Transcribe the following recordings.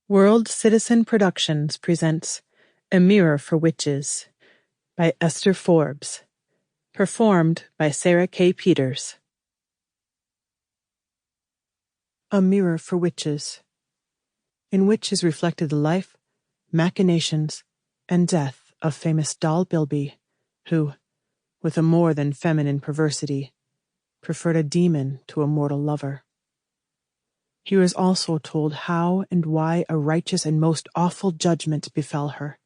World Citizen Productions presents A Mirror for Witches by Esther Forbes, performed by Sarah K. Peters. A Mirror for Witches, in which is reflected the life, machinations, and death of famous Jared Bilby, who, with a more than feminine perversity, preferred a demon to a mortal lover. Here is also told how and why a righteous and most awful judgment befell her,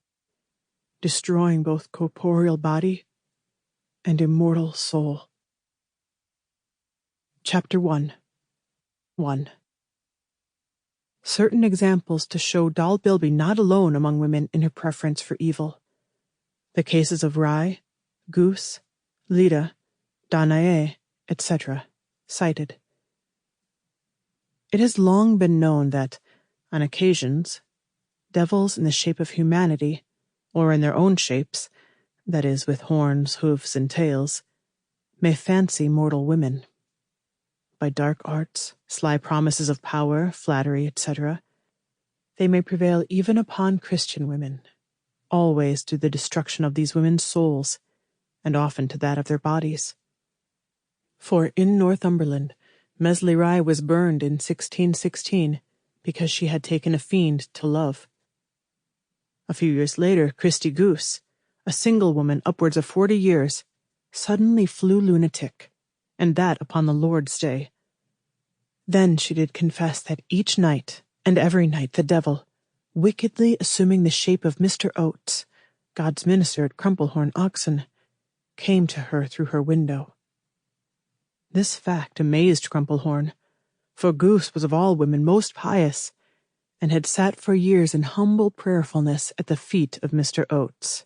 destroying both corporeal body and immortal soul. Chapter 1. Certain examples to show Jared Bilby not alone among women in her preference for evil. The cases of Rye, Goose, Lida, Danae, etc., cited. It has long been known that, on occasions, devils in the shape of humanity, or in their own shapes, that is, with horns, hoofs, and tails, may fancy mortal women. By dark arts, sly promises of power, flattery, etc., they may prevail even upon Christian women, always to the destruction of these women's souls, and often to that of their bodies. For in Northumberland, Mesley Rye was burned in 1616 because she had taken a fiend to love. A few years later, Christy Goose, a single woman upwards of 40 years, suddenly flew lunatic, and that upon the Lord's Day. Then she did confess that each night and every night the devil, wickedly assuming the shape of Mr. Oates, God's minister at Crumplehorn, Oxon, came to her through her window. This fact amazed Crumplehorn, for Goose was of all women most pious, and had sat for years in humble prayerfulness at the feet of Mr. Oates.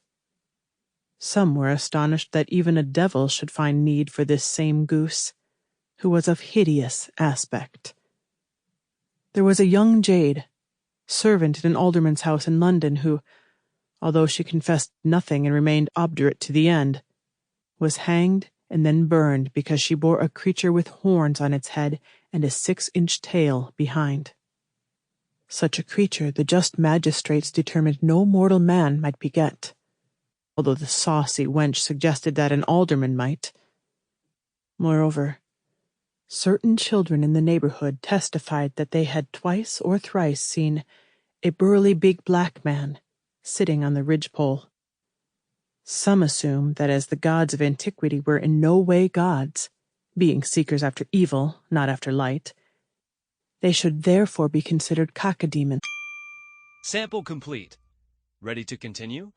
Some were astonished that even a devil should find need for this same Goose, who was of hideous aspect. There was a young jade, servant in an alderman's house in London, who, although she confessed nothing and remained obdurate to the end, was hanged and then burned because she bore a creature with horns on its head and a 6-inch tail behind. Such a creature the just magistrates determined no mortal man might beget, although the saucy wench suggested that an alderman might. Moreover, certain children in the neighborhood testified that they had twice or thrice seen a burly big black man sitting on the ridgepole. Some assume that as the gods of antiquity were in no way gods, being seekers after evil, not after light, they should therefore be considered cacodemons. Sample complete. Ready to continue?